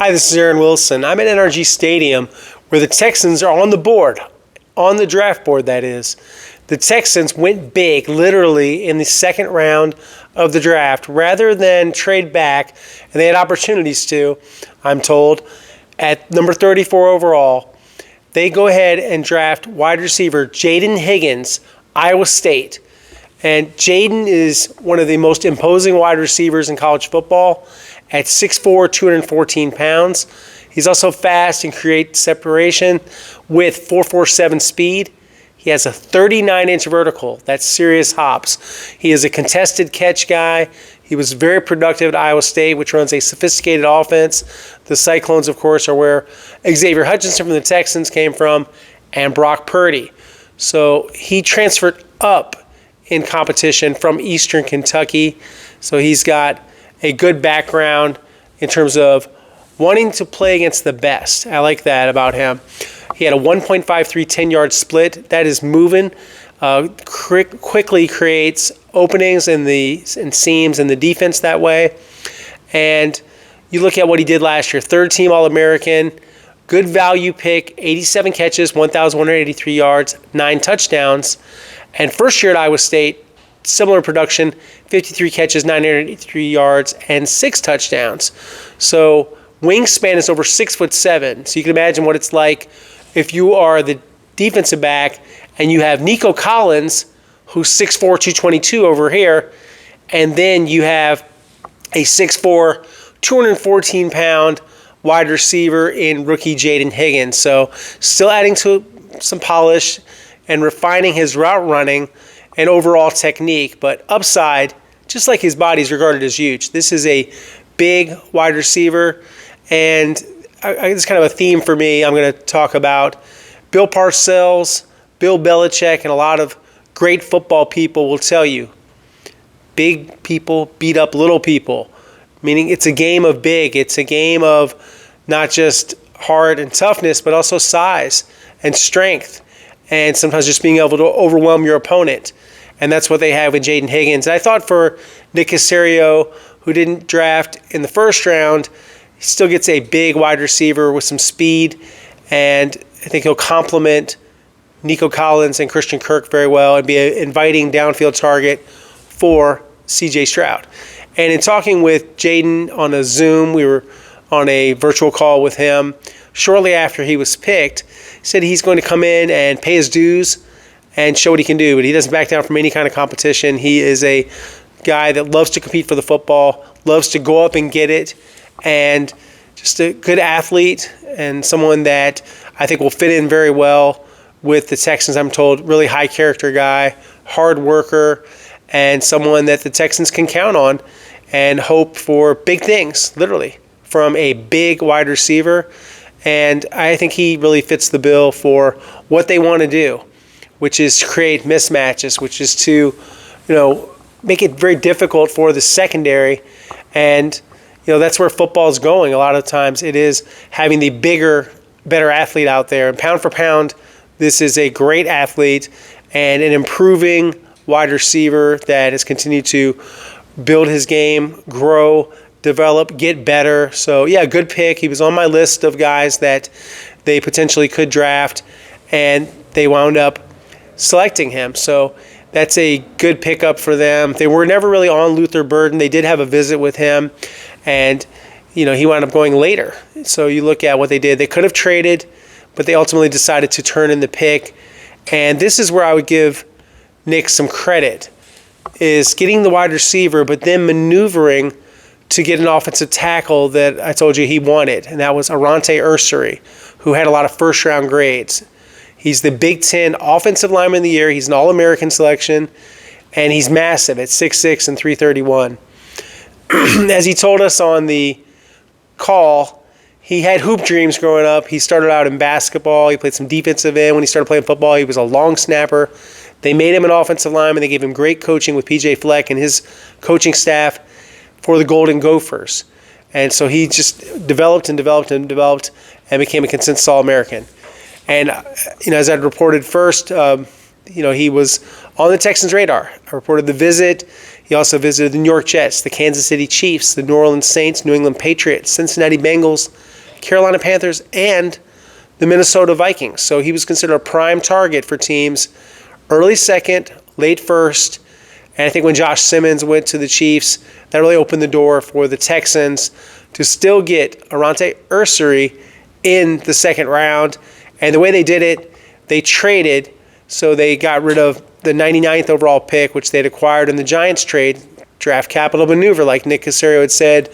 Hi, this is Aaron Wilson. I'm at NRG Stadium where the Texans are on the board, on the draft board, that is. The Texans went big, literally, in the second round of the draft rather than trade back, and they had opportunities to, I'm told, at number 34 overall. They go ahead and draft wide receiver Jayden Higgins, Iowa State. And Jaden is one of the most imposing wide receivers in college football at 6'4", 214 pounds. He's also fast and creates separation with 4.47 speed. He has a 39-inch vertical. That's serious hops. He is a contested catch guy. He was very productive at Iowa State, which runs a sophisticated offense. The Cyclones, of course, are where Xavier Hutchinson from the Texans came from, and Brock Purdy. So he transferred up in competition from Eastern Kentucky. So he's got a good background in terms of wanting to play against the best. I like that about him. He had a 1.53 10-yard split. That is moving. Quickly creates openings in seams in the defense that way. And you look at what he did last year. Third-team All-American. Good value pick. 87 catches, 1,183 yards, 9 touchdowns. And first year at Iowa State, similar production, 53 catches, 983 yards, and 6 touchdowns. So wingspan is over 6'7". So you can imagine what it's like if you are the defensive back and you have Nico Collins, who's 6'4", 222 over here, and then you have a 6'4", 214-pound wide receiver in rookie Jayden Higgins. So still adding to some polish and refining his route running and overall technique, but upside, just like his body, is regarded as huge. This is a big wide receiver, and it's kind of a theme for me. I'm going to talk about Bill Parcells, Bill Belichick, and a lot of great football people will tell you, big people beat up little people, meaning it's a game of big. It's a game of not just heart and toughness, but also size and strength, and sometimes just being able to overwhelm your opponent. And that's what they have with Jayden Higgins. And I thought for Nick Caserio, who didn't draft in the first round, he still gets a big wide receiver with some speed, and I think he'll complement Nico Collins and Christian Kirk very well and be an inviting downfield target for C.J. Stroud. And in talking with Jaden on a Zoom, we were on a virtual call with him shortly after he was picked. He said he's going to come in and pay his dues and show what he can do, but he doesn't back down from any kind of competition. He is a guy that loves to compete for the football, loves to go up and get it, and just a good athlete and someone that I think will fit in very well with the Texans. I'm told really high character guy, hard worker, and someone that the Texans can count on and hope for big things, literally, from a big wide receiver. And I think he really fits the bill for what they want to do, which is create mismatches, which is to, make it very difficult for the secondary. And, that's where football is going. A lot of times it is having the bigger, better athlete out there. And pound for pound, this is a great athlete and an improving wide receiver that has continued to build his game, grow, develop, get better. So, yeah, good pick. He was on my list of guys that they potentially could draft, and they wound up selecting him. So that's a good pickup for them. They were never really on Luther Burden. They did have a visit with him, and he wound up going later. So you look at what they did. They could have traded, but they ultimately decided to turn in the pick. And this is where I would give Nick some credit, is getting the wide receiver, but then maneuvering to get an offensive tackle that I told you he wanted, and that was Aireontae Ersery, who had a lot of first-round grades. He's the Big Ten Offensive Lineman of the Year. He's an All-American selection, and he's massive at 6'6" and 331. As he told us on the call, he had hoop dreams growing up. He started out in basketball. He played some defensive end. When he started playing football, he was a long snapper. They made him an offensive lineman. They gave him great coaching with P.J. Fleck and his coaching staff for the Golden Gophers. And so he just developed and developed and developed and became a consensus All-American. And, as I reported first, he was on the Texans' radar. I reported the visit. He also visited the New York Jets, the Kansas City Chiefs, the New Orleans Saints, New England Patriots, Cincinnati Bengals, Carolina Panthers and the Minnesota Vikings. So he was considered a prime target for teams early second, late first. And I think when Josh Simmons went to the Chiefs, that really opened the door for the Texans to still get Aireontae Ersery in the second round. And the way they did it, they traded. So they got rid of the 99th overall pick, which they'd acquired in the Giants trade, draft capital maneuver. Like Nick Caserio had said,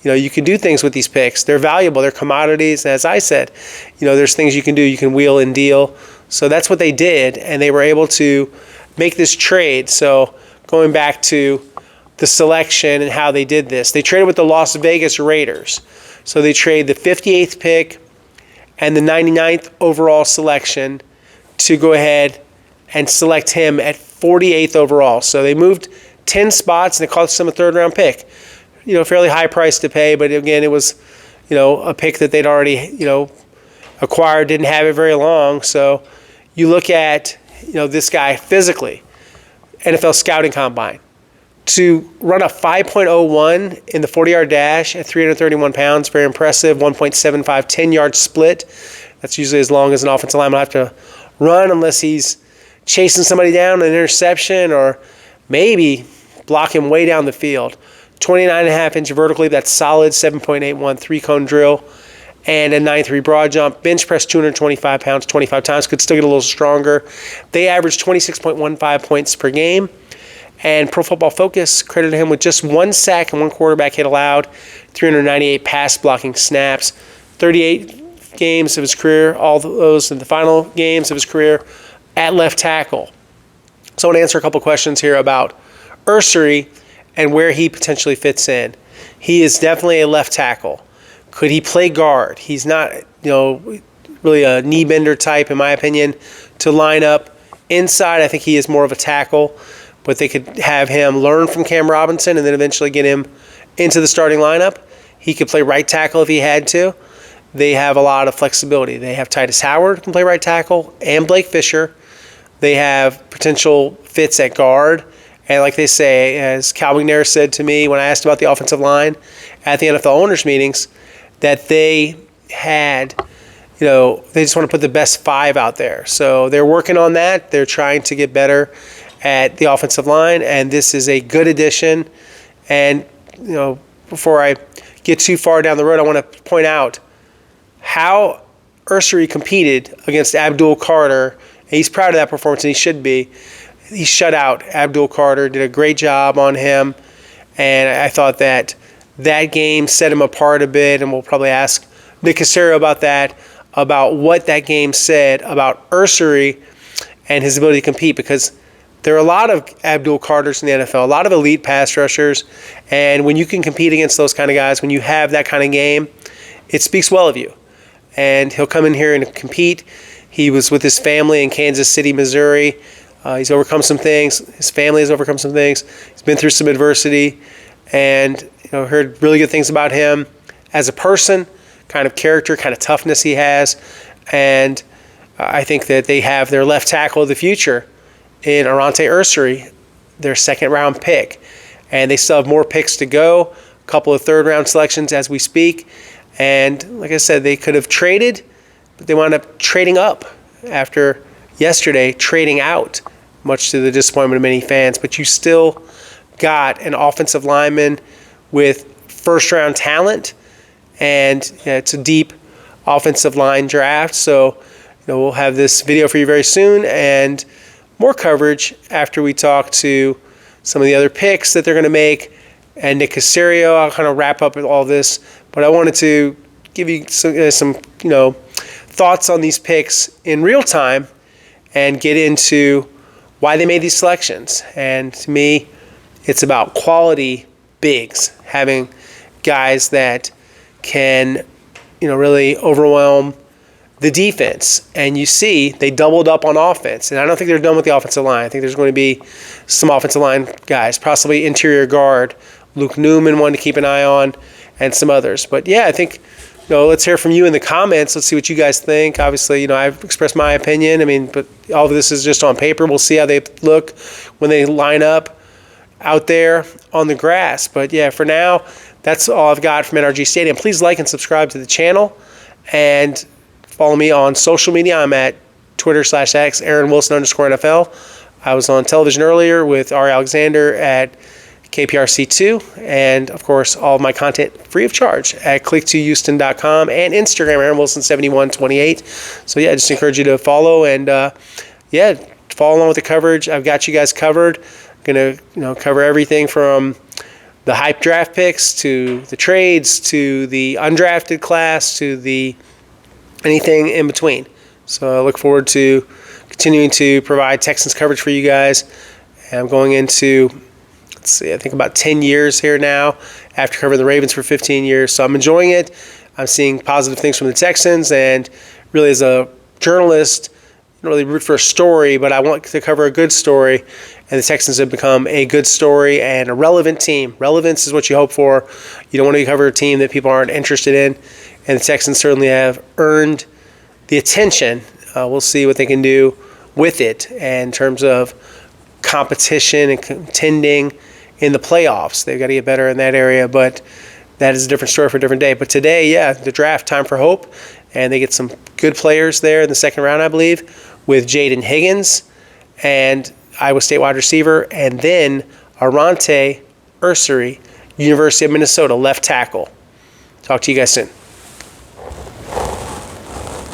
you can do things with these picks. They're valuable. They're commodities. And as I said, there's things you can do. You can wheel and deal. So that's what they did, and they were able to make this trade. So going back to the selection and how they did this, they traded with the Las Vegas Raiders. So they traded the 58th pick and the 99th overall selection to go ahead and select him at 48th overall. So they moved 10 spots, and it cost them a third-round pick. Fairly high price to pay, but again, it was, a pick that they'd already, acquired, didn't have it very long. So you look at, this guy physically, NFL scouting combine, to run a 5.01 in the 40-yard dash at 331 pounds, very impressive. 1.75 10-yard split. That's usually as long as an offensive lineman will have to run unless he's chasing somebody down, an interception, or maybe block him way down the field. 29.5-inch vertically, that's solid. 7.81 three-cone drill, and a 9.3 broad jump. Bench press 225 pounds 25 times. Could still get a little stronger. They averaged 26.15 points per game. And Pro Football Focus credited him with just 1 sack and 1 quarterback hit allowed, 398 pass blocking snaps, 38 games of his career, all those in the final games of his career at left tackle. So I want to answer a couple questions here about Ursery and where he potentially fits in. He is definitely a left tackle. Could he play guard? He's not, really a knee bender type, in my opinion, to line up inside. I think he is more of a tackle. But they could have him learn from Cam Robinson and then eventually get him into the starting lineup. He could play right tackle if he had to. They have a lot of flexibility. They have Titus Howard who can play right tackle, and Blake Fisher. They have potential fits at guard. And like they say, as Cal McNair said to me when I asked about the offensive line at the NFL owners meetings, that they had, they just want to put the best 5 out there. So they're working on that. They're trying to get better at the offensive line, and this is a good addition. And, before I get too far down the road, I want to point out how Ursery competed against Abdul Carter. And he's proud of that performance, and he should be. He shut out Abdul Carter, did a great job on him, and I thought that game set him apart a bit, and we'll probably ask Nick Caserio about that, about what that game said about Ursery and his ability to compete, because there are a lot of Abdul Carters in the NFL, a lot of elite pass rushers, and when you can compete against those kind of guys, when you have that kind of game, it speaks well of you. And he'll come in here and compete. He was with his family in Kansas City, Missouri. He's overcome some things. His family has overcome some things. He's been through some adversity, and heard really good things about him as a person, kind of character, kind of toughness he has. And I think that they have their left tackle of the future in Aronte Ersery, their second-round pick. And they still have more picks to go, a couple of third-round selections as we speak. And like I said, they could have traded, but they wound up trading up after yesterday, trading out, much to the disappointment of many fans. But you still got an offensive lineman with first-round talent, and it's a deep offensive line draft. So we'll have this video for you very soon, and more coverage after we talk to some of the other picks that they're going to make, and Nick Caserio. I'll kind of wrap up with all this, but I wanted to give you some thoughts on these picks in real time and get into why they made these selections. And to me, it's about quality bigs, having guys that can, really overwhelm the defense. And you see they doubled up on offense. And I don't think they're done with the offensive line. I think there's going to be some offensive line guys, possibly interior guard, Luke Newman, one to keep an eye on, and some others. But yeah, I think, let's hear from you in the comments. Let's see what you guys think. Obviously, I've expressed my opinion. But all of this is just on paper. We'll see how they look when they line up out there on the grass. But yeah, for now, that's all I've got from NRG Stadium. Please like and subscribe to the channel, and follow me on social media. I'm at Twitter/X, Aaron_Wilson_NFL. I was on television earlier with Ari Alexander at KPRC2, and of course all of my content free of charge at click2houston.com and Instagram, AaronWilson7128. So yeah, I just encourage you to follow and follow along with the coverage. I've got you guys covered. I'm gonna cover everything from the hype draft picks to the trades to the undrafted class to the anything in between. So I look forward to continuing to provide Texans coverage for you guys. And I'm going into, I think about 10 years here now after covering the Ravens for 15 years. So I'm enjoying it. I'm seeing positive things from the Texans, and really as a journalist, I don't really root for a story, but I want to cover a good story, and the Texans have become a good story and a relevant team. Relevance is what you hope for. You don't want to cover a team that people aren't interested in, and the Texans certainly have earned the attention. We'll see what they can do with it in terms of competition and contending in the playoffs. They've got to get better in that area, but that is a different story for a different day. But today, the draft, time for hope, and they get some good players there in the second round, I believe, with Jayden Higgins and Iowa State wide receiver, and then Aronte Ersery, University of Minnesota, left tackle. Talk to you guys soon.